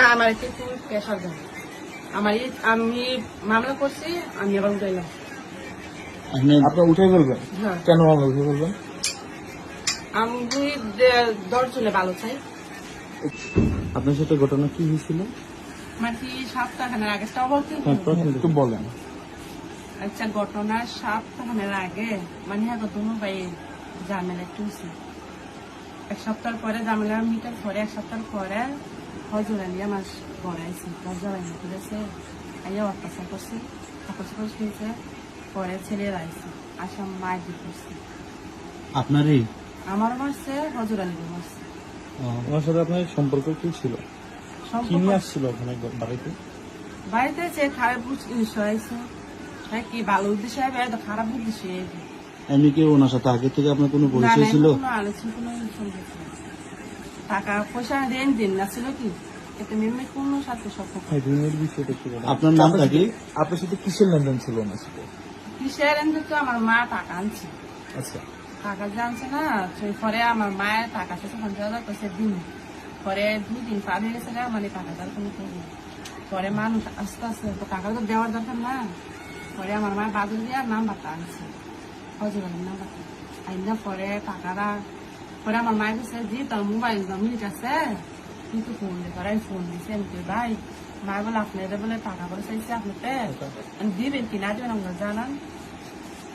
না আমার একটু প্রেশার দেন আমি মামলা করছি আমি আবার উঠাইলাম। আপনার উঠে ফেলবেন? হ্যাঁ কেন মামলা উঠে ফেলবেন? আমি 10 জনে ভালো চাই। আপনার সাথে ঘটনা কি হয়েছিল? মানে কি সপ্তাহখানের আগে তাও বলতে একটু বলেন। আচ্ছা ঘটনা সপ্তাহখানের আগে মানে হ্যাঁ দুনো ভাই ঝামেলা একটু হয়েছে। এক সপ্তাহ পরে ঝামেলা মিটার পরে এক সপ্তাহ পরে হজুরা নিয়ে আমার ঘরে আইসি হজুরাই ঠিক আছে আইয়া অত্যাচার করছি শুনছে পরে ছেলেরা আইসি আসাম মায়ের দিক করছি আপনারই? আমার মারছে হজুরা নিয়ে মারছে। ওনার সাথে আপনার সম্পর্ক কি ছিল? কি নিয়ে সম্পর্ক আসছিল ওখানে বাড়িতে? বাড়িতে যে খারাপ জিনিস হয়েছে হ্যাঁ কি ভালো উদ্দেশ্যে হবে খারাপ উদ্দেশ্যে এমনি কি ওনার সাথে আগে থেকে আপনার কোনো পরিচয় ছিল? টাকা পয়সা রেন দিন না ছিল কি এতে মেমে কোনো সাথে সম্পর্ক ঋণের বিষয়টা কি? আপনার নামটা কি? আপনার সাথে কিসের লেনদেন ছিল ওনার সাথে? কিসের এনে তো আমার মা টাকা আনছে। আচ্ছা, টাকা জানছে না সেই পরে আমার মায়ের টাকা শেষে 50,000 পয়সা দিন পরে 2 দিন পার হয়ে গেছে না মানে টাকা তার কোনো করবো পরে মানুষ আস্তে আস্তে টাকা তো দেওয়ার দরকার না পরে আমার মায়ের বাদল দিয়ে নাম্বারটা আনছে হজুরের নাম্বারটা আইনা পরে টাকাটা পরে আমার মায়ের কাছে জি তোর মোবাইল মিনিট আছে কিন্তু ফোন দিয়ে করে ফোন দিয়েছে আমি ভাই মা বলে আপনাদের বলে টাকা করে চাইছে আপনাকে দিবেন কিনা দিবেন আমরা জানান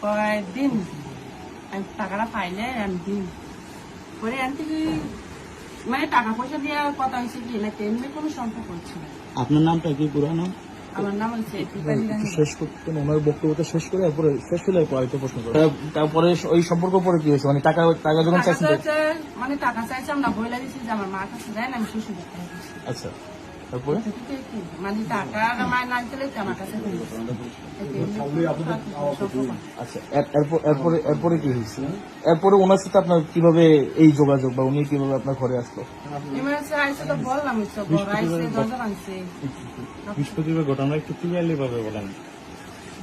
কয়েকদিন আমি টাকাটা পাইলে আমি দিন পরে আনতে কি মানে টাকা পয়সা দিয়ে কথা হয়েছে কি না তেমনি কোনো সম্পর্ক ছিল। আপনার নামটা কি পুরো নাম? আমার নাম হচ্ছে শেষ করতেন ওনার বক্তব্যটা শেষ করে তারপরে শেষ হলে পরে প্রশ্ন করে তারপরে ওই সম্পর্ক পরে কি হয়েছে? মানে টাকা টাকা যখন চাইছেন মানে টাকা চাইছে আমরা বইলা দিচ্ছি যে আমার মার কাছে যায় না আমি শ্বশুর বাড়িতে গেছি। আচ্ছা, তারপরে মানে টাকা মায়ের না দিলে আমার কাছে আচ্ছা এরপরে কি হয়েছে? এরপরে ওনার সাথে আপনার কিভাবে এই যোগাযোগ বা উনি কিভাবে আপনার ঘরে আসলো? আইসে তো বললাম দরজা ভাঙছে। বৃহস্পতিবার ঘটনা একটু ক্লিয়ারলি ভাবে বলেন।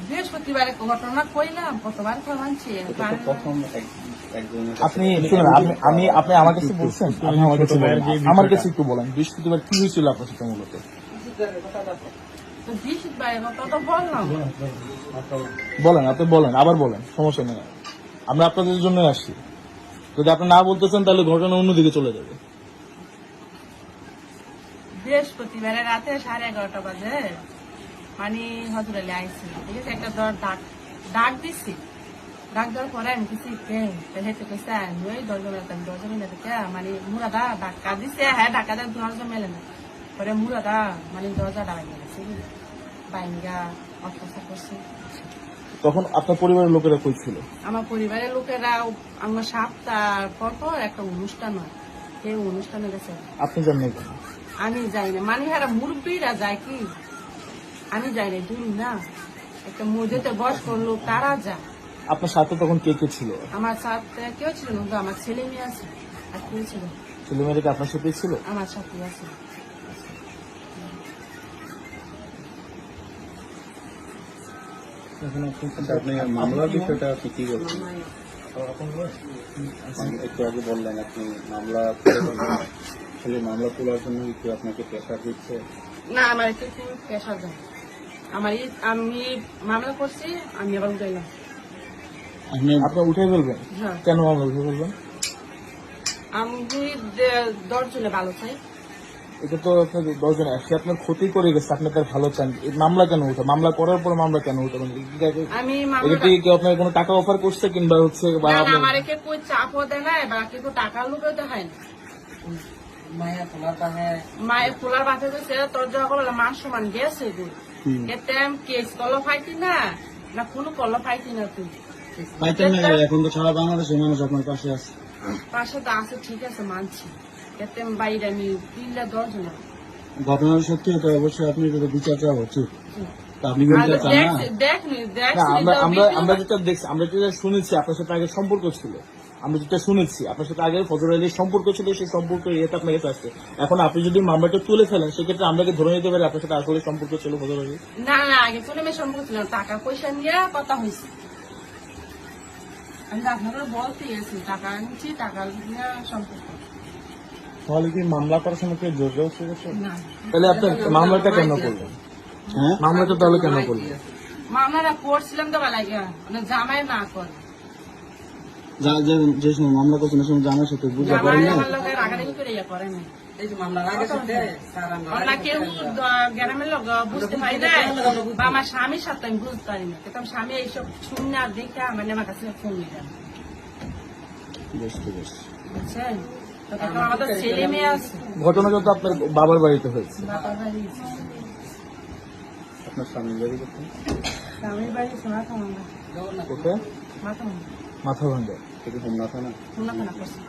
বৃহস্পতিবারে ঘটনা কইলাম কতবার ভাঙছে আপনি শুনুন, আপনি আমার কাছে বলছেন, আপনি আমার কাছে একটু বলেন বৃহস্পতিবার কি হয়েছিল আপনার সাথে মূলত? বলেন, আপনি বলেন, আবার বলেন, সমস্যা নেই। আমরা আপনাদের জন্য আসছি। যদি আপনি না বলতেছেন তাহলে ঘটনা অন্যদিকে চলে যাবে। বৃহস্পতিবারে রাতে 11:30 বাজে মানে হজুরালি আইসি ঠিক আছে একটা ডাক দিচ্ছি ডাক দেওয়ার পরে আমি কিছু হেঁটে কইছে ওই দরজা মেলে থেকে মানে মুরাদা ধাক্কা দিচ্ছে হ্যাঁ ধাক্কা দেওয়ার দরজা মেলে না পরে মুরাদা মানে দরজা ডাবাই গেছে বাইঙ্গা অত্যাচার করছে। তখন আপনার পরিবারের লোকেরা কই ছিল? আমার পরিবারের লোকেরা আমার সপ্তাহ পর একটা অনুষ্ঠান হয় সেই অনুষ্ঠানে গেছে। আপনি জানেন কেন? আমি যাই না মানে এরা মুরব্বীরা যায় কি আমি যাই না দূর না একটা মসজিদে বস করলো তারা যায়। আপনার সাথে তখন কে কে ছিল? আমার সাথে কেউ ছিল না আমার ছেলে মেয়ে আছে আর কেউ ছিল। ছেলে মেয়েরা আপনার সাথে ছিল? আমার সাথে আছে। আপনি মামলার বিষয়টা আপনি কি বলছেন? একটু আগে বললেন আপনি মামলা মামলা তোলার জন্য কি আপনাকে প্রেশার দিচ্ছে? না আমার একটু প্রেশার দেয় আমি মামলা করছি আমি আবার উঠাইলাম। আপনার উঠে ফেলবেন? হ্যাঁ কেন মামলা উঠে ফেলবেন? আমি 10 জনে ভালো চাই। এটা তো আপনার 10 জন আসছে আপনার ক্ষতি করে গেছে, আপনি তার ভালো চান, মামলা কেন উঠে? মামলা করার পর মামলা কেন উঠে? আমি কি আপনার কোনো টাকা অফার করছে কিংবা হচ্ছে আমার কই চাপও দেয় না বা কেউ টাকার লোকেও দেখায় না মায়ের পোলার বাঁচে গেছে তোর যখন মান সমান গেছে এতে কেস কল ফাইতি না না কোনো কল ফাইতি না তুই এখন তো সারা বাংলাদেশের মানুষ আপনার পাশে আছে। পাশে তো আছে ঠিক আছে মানছি এতে বাইরে আমি 10 জন ঘটনার সত্যি তো অবশ্যই আপনি বিচার চাওয়া উচিত। আমরা যেটা দেখছি, আমরা যেটা শুনেছি আপনার সাথে আগে সম্পর্ক ছিল, আমরা যেটা শুনেছি আপনার সাথে আগে ফজর আলীর সম্পর্ক ছিল, সেই সম্পর্ক এটা আপনার কাছে আসছে। এখন আপনি যদি মামলাটা তুলে ফেলেন সেক্ষেত্রে আমরা ধরে নিতে পারি আপনার সাথে আসলে সম্পর্ক ছিল ফজর আলী? না না আগে তুলে সম্পর্ক ছিল টাকা পয়সা নিয়ে কথা হয়েছে। আমি আপনাকে বলতে গেছি টাকা আনছি টাকা নিয়ে সম্পর্ক তাহলে কি মামলা করার সময় কেউ জোর জবরদস্তি করছে? না, তাহলে আপনার মামলাটা কেন করলেন? হ্যাঁ মামলাটা তাহলে কেন করলেন? মামলাটা করছিলাম তো বেলা গিয়া মানে জামাই না করে যে সময় মামলা করছেন ওই সময় জানার সাথে বুঝা জামাই করেন না আমার লোকের রাগারাগি করে ইয়া করে না না কেউ গ্রামের লোক বুঝতে পারি না বা আমার স্বামীর সাথে আমি বুঝতে পারি না কিন্তু আমার স্বামী এইসব শুনে আর দেখে আমার কাছে ফোন নিয়ে যান বুঝতে পারছি বুঝছেন তো তখন আমাদের ছেলে মেয়ে আছে ঘটনাটা তো আপনার বাবার বাড়িতে হয়েছে। বাবার বাড়ি আছে। আপনার স্বামীর বাড়ি কোথায়? স্বামীর বাড়ি সোনাখানা কোথায়? মাথা মাথা ভাঙ্গা। এটা হোমনা থানা? সোনাখানা করছে